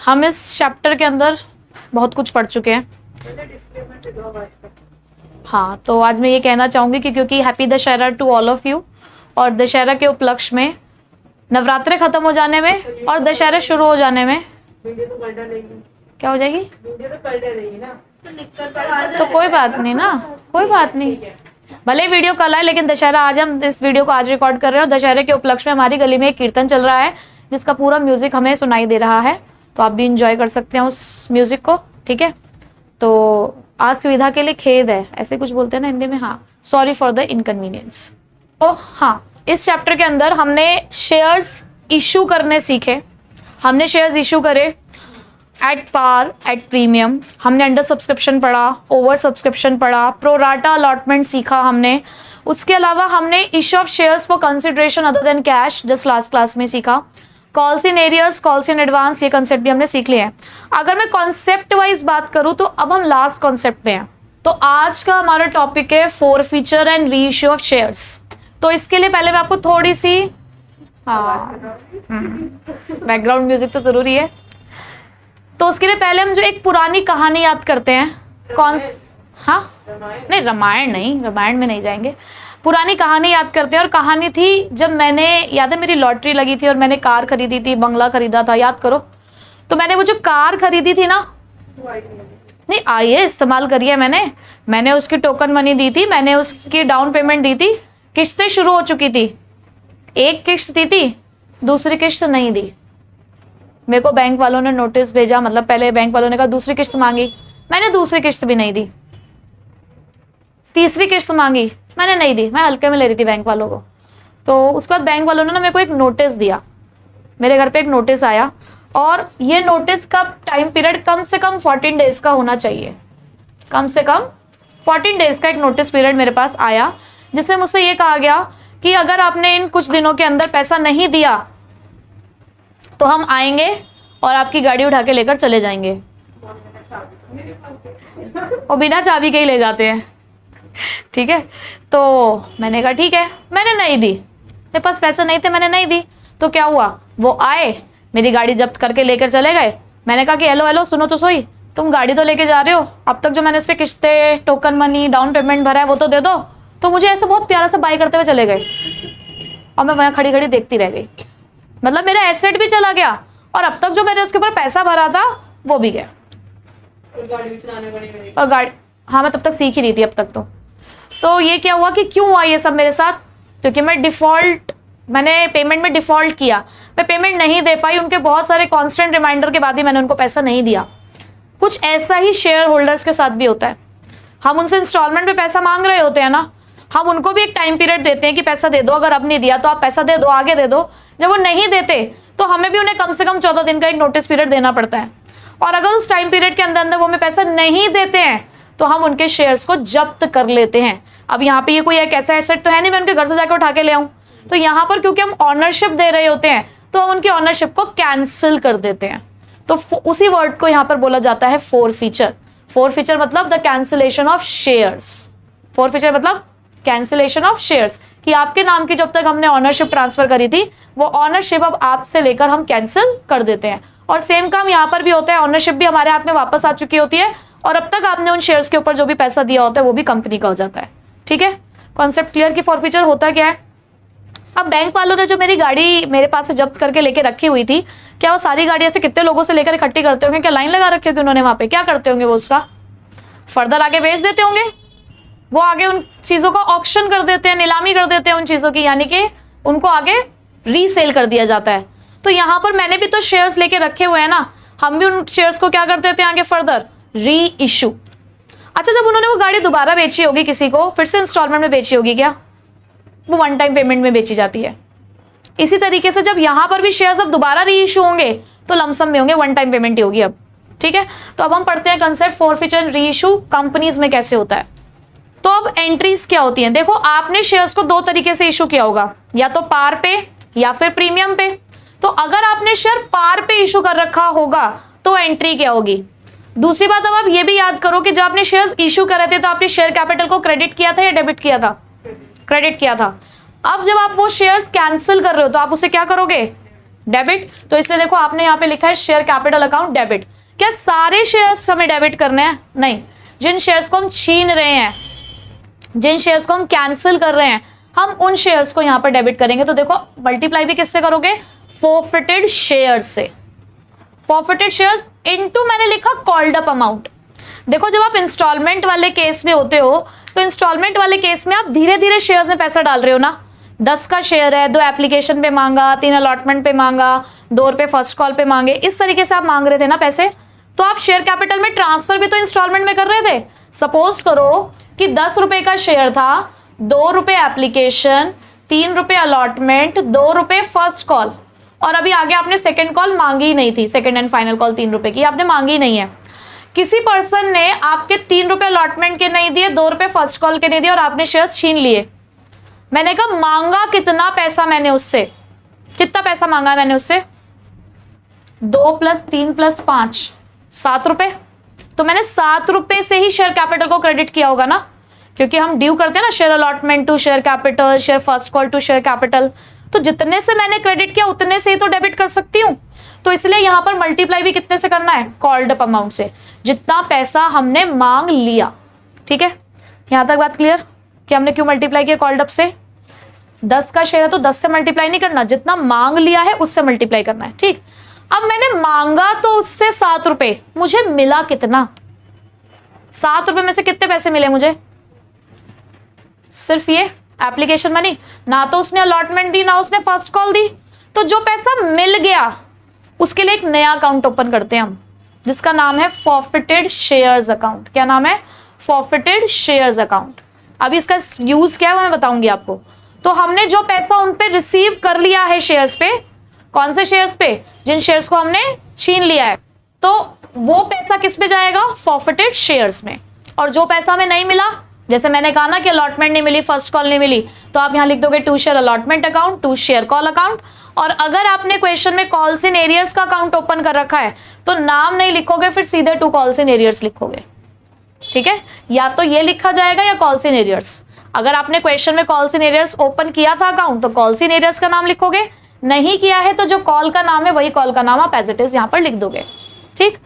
हम इस चैप्टर के अंदर बहुत कुछ पढ़ चुके हैं। हाँ, तो आज मैं ये कहना चाहूँगी कि क्योंकि happy Dussehra to all of you, और दशहरा के उपलक्ष्य में, नवरात्रे खत्म हो जाने में और दशहरा शुरू हो जाने में क्या हो जाएगी? तो कोई बात नहीं ना, कोई बात नहीं, भले वीडियो कल आए लेकिन दशहरा आज, हम इस वीडियो को आज रिकॉर्ड कर रहे हैं और दशहरे के उपलक्ष्य में हमारी गली में एक कीर्तन चल रहा है जिसका पूरा म्यूजिक हमें सुनाई दे रहा है, तो आप भी इंजॉय कर सकते हैं उस म्यूजिक को। ठीक है, तो आज सुविधा के लिए खेद है, ऐसे कुछ बोलते हैं ना हिंदी में। हाँ, सॉरी फॉर द इनकन्वीनियंस। तो हाँ, इस चैप्टर के अंदर हमने शेयर्स इशू करने सीखे। हमने शेयर्स इशू करे एट पार, एट प्रीमियम, हमने अंडर सब्सक्रिप्शन पढ़ा, ओवर सब्सक्रिप्शन पढ़ा, प्रोराटा अलॉटमेंट सीखा हमने। उसके अलावा हमने issue of shares for consideration other than cash just last class में सीखा। Calls in arrears, calls in advance, ये कंसेप्ट भी हमने सीख लिए हैं। अगर मैं कॉन्सेप्ट वाइज बात करूं तो अब हम लास्ट कॉन्सेप्ट पे हैं। तो आज का हमारा टॉपिक है forfeiture and re issue of shares. तो इसके लिए पहले मैं आपको थोड़ी सी बैकग्राउंड म्यूजिक तो जरूरी है। तो उसके लिए पहले हम जो एक पुरानी कहानी याद करते हैं। हाँ नहीं, रामायण नहीं, रामायण में नहीं जाएंगे, पुरानी कहानी याद करते हैं। और कहानी थी जब मैंने, याद है मेरी लॉटरी लगी थी और मैंने कार खरीदी थी, बंगला खरीदा था, याद करो। तो मैंने वो जो कार खरीदी थी ना, नहीं आइए इस्तेमाल करिए, मैंने उसकी टोकन मनी दी थी, मैंने उसकी डाउन पेमेंट दी थी, किस्तें शुरू हो चुकी थी, एक किस्त दी थी, दूसरी किस्त नहीं दी। मेरे को बैंक वालों ने नोटिस भेजा, मतलब पहले बैंक वालों ने कहा दूसरी किस्त मांगी, मैंने दूसरी किस्त भी नहीं दी। तीसरी किस्त मांगी, मैंने नहीं दी, मैं हल्के में ले रही थी बैंक वालों को। तो उसके बाद बैंक वालों ने ना मेरे को एक नोटिस दिया, मेरे घर पे एक नोटिस आया, और ये नोटिस का टाइम पीरियड कम से कम 14 डेज का होना चाहिए। कम से कम 14 डेज का एक नोटिस पीरियड मेरे पास आया, जिसमें मुझसे ये कहा गया कि अगर आपने इन कुछ दिनों के अंदर पैसा नहीं दिया तो हम आएंगे और आपकी गाड़ी उठा के लेकर चले जाएंगे। और बिना चाबी के ही ले जाते हैं। ठीक है, तो मैंने कहा ठीक है, मैंने नहीं दी, मेरे पास पैसे नहीं थे, मैंने नहीं दी। तो क्या हुआ, वो आए, मेरी गाड़ी जब्त करके लेकर चले गए। मैंने कहा कि हेलो हेलो, सुनो तो सही, तुम गाड़ी तो लेके जा रहे हो, अब तक जो मैंने इस पर किस्तें, टोकन मनी, डाउन पेमेंट भरा है वो तो दे दो। तो मुझे ऐसे बहुत प्यारा सा बाय करते हुए चले गए और मैं वहाँ खड़ी खड़ी देखती रह गई। मतलब मेरा एसेट भी चला गया और अब तक जो मैंने उसके ऊपर पैसा भरा था वो भी गया। और गाड़ी, हाँ मैं तब तक सीख ही रही थी अब तक। तो ये क्या हुआ कि क्यों हुआ ये सब मेरे साथ, क्योंकि मैंने पेमेंट में डिफॉल्ट किया, मैं पेमेंट नहीं दे पाई। उनके बहुत सारे कांस्टेंट रिमाइंडर के बाद ही मैंने उनको पैसा नहीं दिया। कुछ ऐसा ही शेयर होल्डर्स के साथ भी होता है। हम उनसे इंस्टॉलमेंट पे पैसा मांग रहे होते हैं ना, हम उनको भी एक टाइम पीरियड देते हैं कि पैसा दे दो, अगर अब नहीं दिया तो आप पैसा दे दो, आगे दे दो। जब वो नहीं देते तो हमें भी उन्हें कम से कम 14 दिन का एक नोटिस पीरियड देना पड़ता है। और अगर उस टाइम पीरियड के अंदर वो हमें पैसा नहीं देते हैं तो हम उनके शेयर्स को जब्त कर लेते हैं। अब यहाँ पे ये कोई एक ऐसा एसेट तो है नहीं मैं उनके घर से जाकर उठा के ले आऊं। तो यहाँ पर क्योंकि हम ऑनरशिप दे रहे होते हैं तो हम उनकी ऑनरशिप को कैंसिल कर देते हैं। तो उसी वर्ड को यहाँ पर बोला जाता है फोरफीचर। फोरफीचर मतलब the cancellation of shares. Forfeiture मतलब कैंसिलेशन ऑफ शेयर्स, कि आपके नाम की जब तक हमने ऑनरशिप ट्रांसफर करी थी वो ऑनरशिप अब आपसे लेकर हम कैंसिल कर देते हैं। और सेम काम यहाँ पर भी होता है, ऑनरशिप भी हमारे हाथ में वापस आ चुकी होती है और अब तक आपने उन शेयर्स के ऊपर जो भी पैसा दिया होता है वो भी कंपनी का हो जाता है। ठीक है, कॉन्सेप्ट क्लियर कि फोरफीचर होता क्या है। अब बैंक वालों ने जो मेरी गाड़ी मेरे पास से जब्त करके लेके रखी हुई थी, क्या वो सारी गाड़ी ऐसे कितने लोगों से लेकर इकट्ठी करते होंगे, क्या लाइन लगा रखी होगी उन्होंने वहां पे, क्या करते होंगे वो उसका फर्दर आगे बेच देते होंगे, वो आगे उन चीजों का ऑक्शन कर देते हैं, नीलामी कर देते हैं उन चीजों की, यानी कि उनको आगे रीसेल कर दिया जाता है। तो यहाँ पर मैंने भी तो शेयर्स लेके रखे हुए हैं ना, हम भी उन शेयर्स को क्या कर देते हैं आगे फर्दर री इशू। अच्छा, जब उन्होंने वो गाड़ी दोबारा बेची होगी किसी को, फिर से इंस्टॉलमेंट में बेची होगी, क्या वो वन टाइम पेमेंट में बेची जाती है। इसी तरीके से जब यहाँ पर भी शेयर्स अब दोबारा री इशू होंगे तो लमसम में होंगे, वन टाइम पेमेंट ही होगी अब। ठीक है, तो अब हम पढ़ते हैं कंसेप्ट फोरफीचर री इशू कंपनीज में कैसे होता है। तो अब एंट्रीज क्या होती हैं, देखो आपने शेयर्स को दो तरीके से इशू किया होगा, या तो पार पे या फिर प्रीमियम पे। तो अगर आपने शेयर पार पे इशू कर रखा होगा तो एंट्री क्या होगी। दूसरी बात, अब आप ये भी याद करो कि जब आपने शेयर्स इशू करे थे तो आपने शेयर कैपिटल को क्रेडिट किया था या डेबिट किया था, क्रेडिट किया था। अब जब आप वो शेयर्स कैंसिल कर रहे हो तो आप उसे क्या करोगे, डेबिट, तो इसलिए देखो आपने यहाँ पे लिखा है शेयर कैपिटल अकाउंट डेबिट। क्या सारे शेयर्स हमें डेबिट करने हैं? नहीं, जिन शेयर्स को हम छीन रहे हैं, जिन शेयर्स को हम कैंसिल कर रहे हैं, हम उन शेयर्स को यहाँ पर डेबिट करेंगे। तो देखो मल्टीप्लाई भी किससे करोगे? फॉरफिटेड शेयर से। फॉरफिटेड शेयर्स इनटू मैंने लिखा कॉल्ड अप अमाउंट। देखो जब आप इंस्टॉलमेंट वाले केस में होते हो तो इंस्टॉलमेंट वाले केस में आप धीरे धीरे शेयर्स में पैसा डाल रहे हो ना। 10 का शेयर है, 2 एप्लीकेशन पे मांगा, 3 अलॉटमेंट पे मांगा, 2 रुपए फर्स्ट कॉल पे मांगे, इस तरीके से आप मांग रहे थे ना पैसे। तो आप शेयर कैपिटल में ट्रांसफर भी तो इंस्टॉलमेंट में कर रहे थे। सपोज करो कि 10 रुपए का शेयर था, 2 रुपए एप्लीकेशन, 3 रुपए अलॉटमेंट, 2 रुपए फर्स्ट कॉल, और अभी आगे आपने सेकेंड कॉल मांगी ही नहीं थी, सेकेंड एंड फाइनल कॉल 3 रुपए की आपने मांगी ही नहीं है। किसी पर्सन ने आपके 3 रुपए अलॉटमेंट के नहीं दिए, 2 रुपए फर्स्ट कॉल के नहीं दिए, और आपने शेयर छीन लिए। मैंने कहा मांगा कितना पैसा मैंने उससे? कितना पैसा मांगा मैंने उससे? 2 + 3 + 5 7 रुपए। तो मैंने 7 रुपए से ही शेयर कैपिटल को क्रेडिट किया होगा ना, क्योंकि हम ड्यू करते हैं ना share allotment to share capital, share first call to share capital. तो जितने से मैंने क्रेडिट किया उतने से ही तो डेबिट कर सकती हूँ। तो इसलिए यहां पर मल्टीप्लाई भी कितने से करना है? कॉल्ड अप अमाउंट से, जितना पैसा हमने मांग लिया। ठीक है, यहां तक बात क्लियर कि हमने क्यों मल्टीप्लाई किया कॉल्ड अप से? 10 का शेयर है तो 10 से मल्टीप्लाई नहीं करना, जितना मांग लिया है उससे मल्टीप्लाई करना है। ठीक, अब मैंने मांगा तो उससे 7 रुपए, मुझे मिला कितना? 7 रुपए में से कितने पैसे मिले मुझे? सिर्फ ये एप्लीकेशन मनी, ना तो उसने अलॉटमेंट दी, ना उसने फर्स्ट कॉल दी। तो जो पैसा मिल गया उसके लिए एक नया अकाउंट ओपन करते हैं हम, जिसका नाम है फॉरफिटेड शेयर्स अकाउंट। क्या नाम है? Forfeited shares account. अभी इसका यूज क्या है वो मैं बताऊंगी आपको। तो हमने जो पैसा उन पे रिसीव कर लिया है शेयर्स पे, कौन से शेयर्स पे? जिन शेयर्स को हमने छीन लिया है, तो वो पैसा किस पे जाएगा? फॉरफिटेड शेयर्स में। और जो पैसा हमें नहीं मिला, जैसे मैंने कहा ना कि अलॉटमेंट नहीं मिली, फर्स्ट कॉल नहीं मिली, तो आप यहां लिख दोगे to share allotment account, to share call account. और अगर आपने क्वेश्चन में कॉल्स इन एरियर्स का अकाउंट ओपन कर रखा है तो नाम नहीं लिखोगे, फिर सीधे टू कॉल्स इन एरियर्स लिखोगे। ठीक है, या तो ये लिखा जाएगा या कॉल्स इन एरियर्स। अगर आपने क्वेश्चन में कॉल्स इन एरियर्स ओपन किया था अकाउंट तो कॉल्स इन एरियर्स का नाम लिखोगे, नहीं किया है तो जो कॉल का नाम है वही कॉल का नाम आप एज इट इज यहां पर लिख दोगे। ठीक,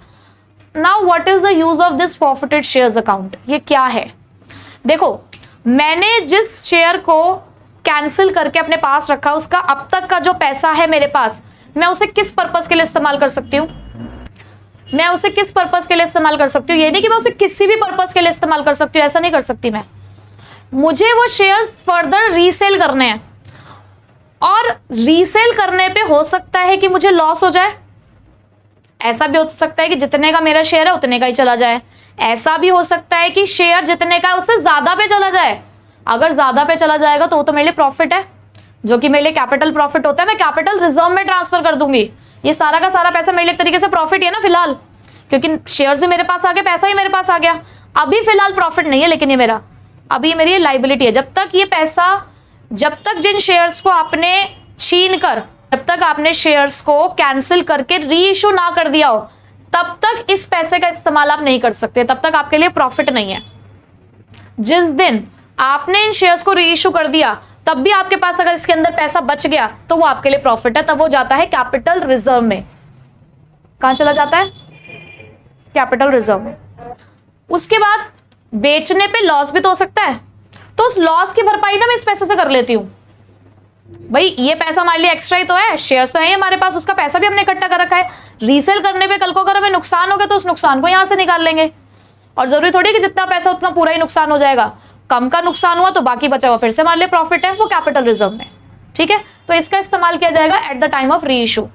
now what is the use of this forfeited shares account? ये क्या है? देखो, मैंने जिस शेयर को कैंसिल करके अपने पास रखा, उसका अब तक का जो पैसा है मेरे पास, मैं उसे किस पर्पस के लिए इस्तेमाल कर सकती हूँ? मैं उसे किस पर्पस के लिए इस्तेमाल कर सकती हूँ? ये नहीं कि मैं उसे किसी भी पर्पस के लिए इस्तेमाल कर सकती हूँ, ऐसा नहीं कर सकती मैं। मुझे वो शेयर्स फर्दर रीसेल करने हैं, और रीसेल करने पे हो सकता है कि मुझे लॉस हो जाए। ऐसा भी हो सकता है कि जितने का मेरा शेयर है उतने का ही चला जाए। ऐसा भी हो सकता है कि शेयर जितने का है उससे ज्यादा पे चला जाए। अगर ज्यादा पे चला जाएगा तो वो तो मेरे लिए प्रॉफिट है, जो कि मेरे लिए कैपिटल प्रॉफिट होता है। मैं कैपिटल रिजर्व में ट्रांसफर कर दूंगी। ये सारा का सारा पैसा मेरे लिए एक तरीके से प्रॉफिट है ना फिलहाल, क्योंकि शेयर्स भी मेरे पास आ गए, पैसा ही मेरे पास आ गया। अभी फिलहाल प्रॉफिट नहीं है, लेकिन ये मेरा अभी मेरी लाइबिलिटी है। जब तक ये पैसा, जब तक जिन शेयर्स को आपने छीन कर, जब तक आपने शेयर्स को कैंसिल करके री इशू ना कर दिया हो, तब तक इस पैसे का इस्तेमाल आप नहीं कर सकते, तब तक आपके लिए प्रॉफिट नहीं है। जिस दिन आपने इन शेयर्स को री इशू कर दिया, तब भी आपके पास अगर इसके अंदर पैसा बच गया तो वो आपके लिए प्रॉफिट है, तब वो जाता है कैपिटल रिजर्व में। कहां चला जाता है? कैपिटल रिजर्व में। उसके बाद बेचने पे लॉस भी तो हो सकता है, तो उस लॉस की भरपाई ना मैं इस पैसे से कर लेती हूं। भाई ये पैसा हमारे लिए एक्स्ट्रा ही तो है, शेयर्स तो है हमारे पास, उसका पैसा भी हमने इकट्ठा कर रखा है। रीसेल करने पे कल को अगर हमें नुकसान हो गया तो उस नुकसान को यहां से निकाल लेंगे। और जरूरी थोड़ी कि जितना पैसा उतना पूरा ही नुकसान हो जाएगा, कम का नुकसान हुआ तो बाकी बचा हुआ फिर से हमारे लिए प्रॉफिट है, वो कैपिटल रिजर्व में। ठीक है, तो इसका इस्तेमाल किया जाएगा एट द टाइम ऑफ री इशू।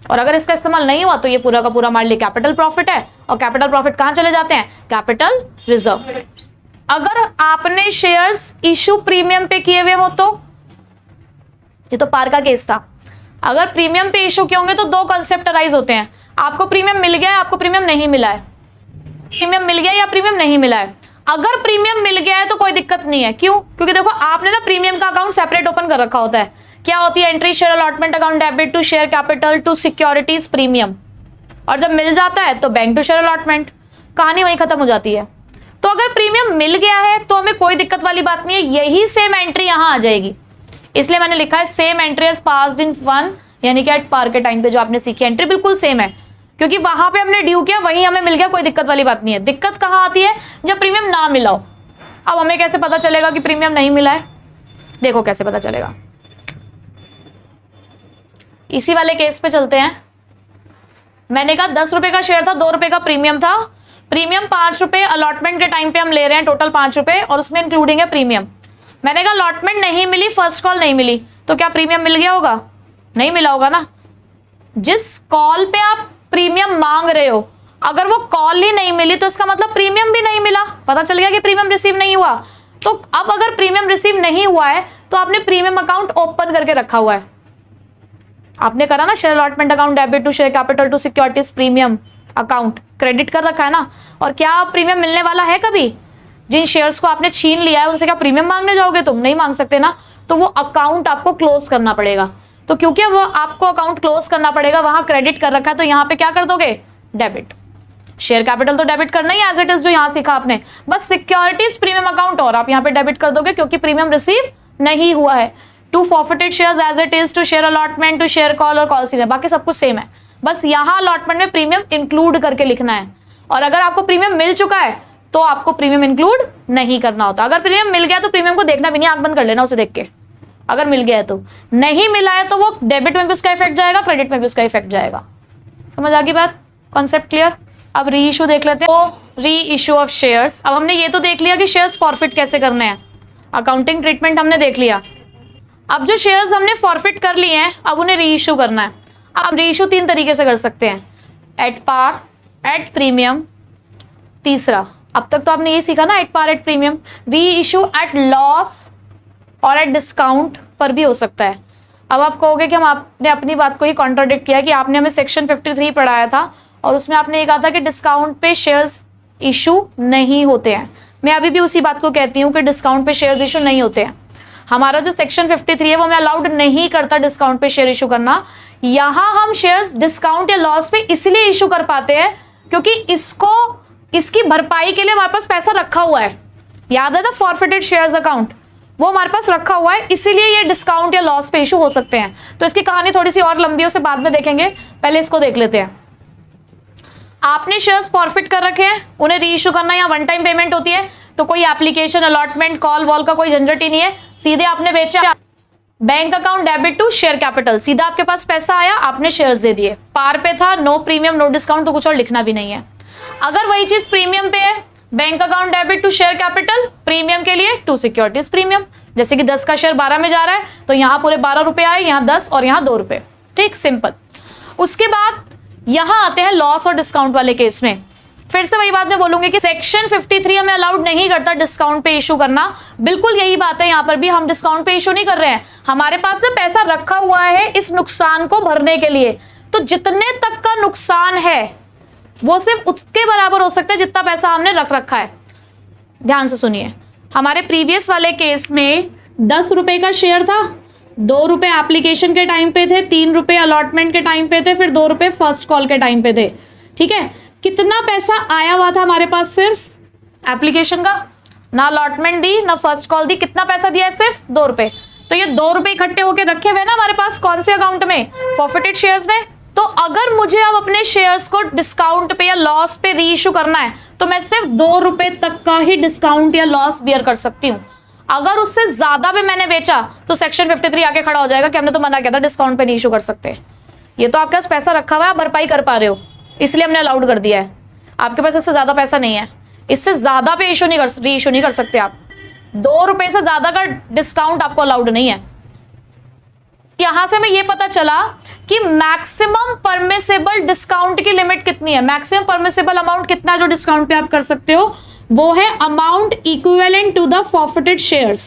और अगर इसका इस्तेमाल नहीं हुआ तो ये पूरा का पूरा हमारे लिए कैपिटल प्रॉफिट है, और कैपिटल प्रॉफिट कहां चले जाते हैं? Capital reserve. अगर आपने शेयर्स इशू प्रीमियम पे किए हुए हो तो, ये तो पार का केस था। अगर प्रीमियम पे इशू किए होंगे तो दो कॉन्सेप्ट अराइज होते हैं, आपको प्रीमियम मिल गया है, आपको प्रीमियम नहीं मिला है। प्रीमियम मिल गया या प्रीमियम नहीं मिला है। अगर प्रीमियम मिल गया है तो कोई दिक्कत नहीं है। क्यों? क्योंकि देखो आपने ना प्रीमियम का अकाउंट सेपरेट ओपन कर रखा होता है। क्या होती है? Entry share allotment account debit to share capital to securities premium. और जब मिल जाता है तो बैंक टू शेयर अलॉटमेंट, कहानी वहीं खत्म हो जाती है। तो अगर प्रीमियम मिल गया है तो हमें कोई दिक्कत वाली बात नहीं है, यही सेम एंट्री यहां आ जाएगी। इसलिए मैंने लिखा है same entry as passed in one यानी कि एट पार के टाइम पे जो आपने सीखी एंट्री बिल्कुल सेम है, क्योंकि वहां पे हमने ड्यू किया, वहीं हमें मिल गया, कोई दिक्कत वाली बात नहीं है। दिक्कत कहाँ आती है? जब प्रीमियम ना मिला हो। अब हमें कैसे पता चलेगा कि प्रीमियम नहीं मिला है? देखो कैसे पता चलेगा, इसी वाले केस पे चलते हैं। मैंने कहा 10 रुपए का शेयर था, 2 रुपए का प्रीमियम था। प्रीमियम 5 रुपए अलॉटमेंट के टाइम पे हम ले रहे हैं, टोटल 5 रुपए, और उसमें इंक्लूडिंग है प्रीमियम। मैंने कहा अलॉटमेंट नहीं मिली, फर्स्ट कॉल नहीं मिली, तो क्या प्रीमियम मिल गया होगा? नहीं मिला होगा ना। जिस कॉल पे आप प्रीमियम मांग रहे हो, अगर वो कॉल ही नहीं मिली तो इसका मतलब प्रीमियम भी नहीं मिला। पता चल गया कि प्रीमियम रिसीव नहीं हुआ। तो अब अगर प्रीमियम रिसीव नहीं हुआ है तो आपने प्रीमियम अकाउंट ओपन करके रखा हुआ है। आपने करा ना share allotment account debit to share capital to securities premium account, credit कर रखा है ना। और क्या प्रीमियम मिलने वाला है कभी? जिन शेयर्स को आपने छीन लिया है उनसे क्या प्रीमियम मांगने जाओगे? तुम नहीं मांग सकते ना। तो वो अकाउंट आपको क्लोज करना पड़ेगा। तो क्योंकि वो आपको अकाउंट क्लोज करना पड़ेगा, वहां क्रेडिट कर रखा है, तो यहाँ पे क्या कर दोगे? डेबिट। शेयर कैपिटल तो डेबिट करना ही एज इट इज, जो यहाँ सीखा आपने, बस सिक्योरिटीज प्रीमियम अकाउंट और आप यहाँ पे डेबिट कर दोगे, क्योंकि प्रीमियम रिसीव नहीं हुआ है। To forfeited shares as it is, to share allotment, to share call और कॉल सीजन, बाकी सब कुछ सेम है। बस यहाँ अलॉटमेंट में प्रीमियम इंक्लूड करके लिखना है। और अगर आपको प्रीमियम मिल चुका है तो आपको प्रीमियम इंक्लूड नहीं करना होता। अगर प्रीमियम मिल गया तो प्रीमियम को देखना भी नहीं, आंख बंद कर लेना उसे देख के। अगर मिल गया है तो, नहीं मिला है तो वो डेबिट में भी उसका इफेक्ट जाएगा, क्रेडिट में भी उसका इफेक्ट जाएगा। समझ आ गई बात? Concept clear? अब री इशू देख लेते हैं। तो री इशू ऑफ शेयर्स, अब हमने ये तो देख लिया कि शेयर्स फॉरफिट कैसे करने हैं, अकाउंटिंग ट्रीटमेंट हमने देख लिया। अब जो शेयर्स हमने फॉरफिट कर लिए हैं, अब उन्हें री इशू करना है। अब री इशू 3 तरीके से कर सकते हैं, एट पार, एट प्रीमियम, तीसरा, अब तक तो आपने ये सीखा ना, एट पार एट प्रीमियम। री इशू एट लॉस और एट डिस्काउंट पर भी हो सकता है। अब आप कहोगे कि हम आपने अपनी बात को ही कॉन्ट्राडिक्ट किया कि आपने हमें सेक्शन 53 पढ़ाया था और उसमें आपने ये कहा था कि डिस्काउंट पे शेयर्स इशू नहीं होते हैं। मैं अभी भी उसी बात को कहती हूँ कि डिस्काउंट पे शेयर्स इशू नहीं होते हैं। हमारा जो सेक्शन 53 है वो हमें अलाउड नहीं करता डिस्काउंट पे शेयर इशू करना। यहाँ हम शेयर्स डिस्काउंट या लॉस पे इसलिए इशू कर पाते हैं क्योंकि इसकी भरपाई के लिए हमारे पास पैसा रखा हुआ है। याद है ना फॉरफिटेड शेयर्स अकाउंट, वो हमारे पास रखा हुआ है, इसीलिए ये डिस्काउंट या लॉस पे इशू हो सकते हैं। तो इसकी कहानी थोड़ी सी और लंबी है, उसे बाद में देखेंगे, पहले इसको देख लेते हैं। आपने शेयर्स फॉरफिट कर रखे हैं, उन्हें री इशू करना, या वन टाइम पेमेंट होती है, तो कोई एप्लीकेशन, अलॉटमेंट, कॉल वॉल का कोई झंझट ही नहीं है। सीधे आपने बेचा, bank account debit to share capital, सीधा आपके पास पैसा आया, आपने शेयर्स दे दिए। पार पे था, नो प्रीमियम नो डिस्काउंट, तो कुछ और लिखना भी नहीं है। अगर वही चीज प्रीमियम पे है, bank account debit to share capital, premium के लिए टू सिक्योरिटीज प्रीमियम। जैसे कि 10 का शेयर 12 में जा रहा है, तो यहाँ पूरे 12 रुपए आए, यहाँ 10 और यहाँ 2 रुपए। ठीक, सिंपल। उसके बाद यहाँ आते हैं लॉस और डिस्काउंट वाले केस में। फिर से वही बात मैं बोलूंगी कि सेक्शन 53 हमें अलाउड नहीं करता डिस्काउंट पे इशू करना। बिल्कुल यही बात है, यहाँ पर भी हम डिस्काउंट पे इशू नहीं कर रहे हैं। हमारे पास से पैसा रखा हुआ है इस नुकसान को भरने के लिए, तो जितने तक का नुकसान है वो सिर्फ उसके बराबर हो सकता है जितना पैसा हमने रख रखा है। ध्यान से सुनिए, हमारे प्रीवियस वाले केस में 10 रुपए का शेयर था, 2 रुपए एप्लीकेशन के टाइम पे थे, 3 रुपए अलॉटमेंट के टाइम पे थे, फिर 2 रुपए फर्स्ट कॉल के टाइम पे थे। ठीक है, कितना पैसा आया हुआ था हमारे पास? सिर्फ एप्लीकेशन का, ना अलॉटमेंट दी ना फर्स्ट कॉल दी। कितना पैसा दिया है? सिर्फ 2 रुपए। तो ये 2 रुपए इकट्ठे होके रखे हुए ना हमारे पास, कौन से अकाउंट में? फॉरफिटेड शेयर्स में। तो अगर मुझे अब अपने शेयर्स को डिस्काउंट पे या लॉस पे री इशू करना है, तो मैं सिर्फ 2 रुपए तक का ही डिस्काउंट या लॉस बियर कर सकती हूँ। अगर उससे ज्यादा भी मैंने बेचा तो सेक्शन 53 आके खड़ा हो जाएगा कि हमने तो मना किया था डिस्काउंट पे नहीं इशू कर सकते। ये तो आपके पास पैसा रखा हुआ है, आप भरपाई कर पा रहे हो, इसलिए हमने अलाउड कर दिया है। आपके पास इससे ज्यादा पैसा नहीं है, इससे ज्यादा पे इशू नहीं कर, री इशू नहीं कर सकते आप। 2 रुपए से ज्यादा का डिस्काउंट आपको अलाउड नहीं है। यहां से हमें यह पता चला कि मैक्सिमम परमिसेबल डिस्काउंट की लिमिट कितनी है। मैक्सिमम परमिसेबल अमाउंट कितना है जो डिस्काउंट पे आप कर सकते हो? वो है amount equivalent to the forfeited shares.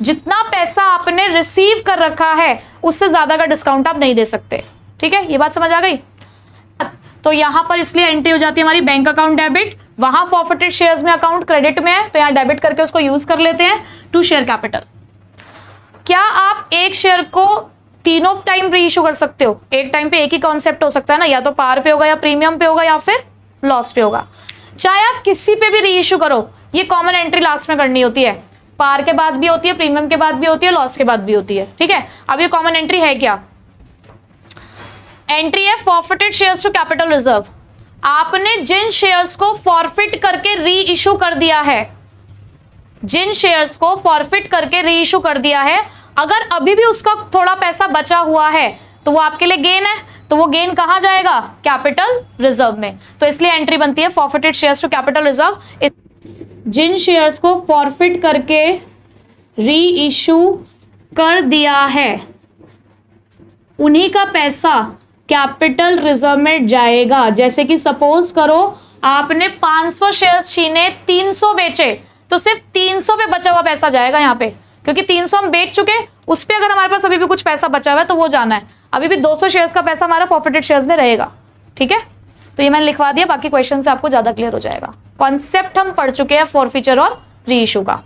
जितना पैसा आपने रिसीव कर रखा है उससे ज्यादा का डिस्काउंट आप नहीं दे सकते। ठीक है, ये बात समझ आ गई? तो यहां पर इसलिए एंट्री हो जाती है हमारी बैंक अकाउंट डेबिट, वहां फॉरफिटेड शेयर्स में अकाउंट क्रेडिट में है, तो यहां डेबिट करके उसको यूज कर लेते हैं टू शेयर कैपिटल। क्या आप एक शेयर को तीनों टाइम री इशू कर सकते हो? एक टाइम पे एक ही कॉन्सेप्ट हो सकता है ना, या तो पार पे होगा, या प्रीमियम पे होगा, या फिर लॉस पे होगा। चाहे आप किसी पे भी री इशू करो, ये कॉमन एंट्री लास्ट में करनी होती है। पार के बाद भी होती है, प्रीमियम के बाद भी होती है, लॉस के बाद भी होती है। ठीक है, अब ये कॉमन एंट्री है क्या? एंट्री है forfeited shares to capital reserve. आपने जिन शेयर्स को फॉरफिट करके री इशू कर दिया है, जिन शेयर्स को फॉरफिट करके री इशू कर दिया है, अगर अभी भी उसका थोड़ा पैसा बचा हुआ है तो वो आपके लिए गेन है, तो वो गेन कहां जाएगा? कैपिटल रिजर्व में। तो इसलिए एंट्री बनती है forfeited shares to capital reserve. जिन शेयर्स को फॉरफिट करके री इशू कर दिया है उन्हीं का पैसा कैपिटल रिजर्व में जाएगा। जैसे कि सपोज करो आपने 500 शेयर्स छीने, 300 बेचे, तो सिर्फ 300 पे बचा हुआ पैसा जाएगा यहाँ पे, क्योंकि 300 हम बेच चुके, उस पे अगर हमारे पास अभी भी कुछ पैसा बचा हुआ है तो वो जाना है। अभी भी 200 शेयर्स का पैसा हमारा फॉरफिटेड शेयर्स में रहेगा। ठीक है, तो ये मैंने लिखवा दिया, बाकी क्वेश्चन से आपको ज्यादा क्लियर हो जाएगा। कॉन्सेप्ट हम पढ़ चुके हैं फॉरफीचर और री इशू का।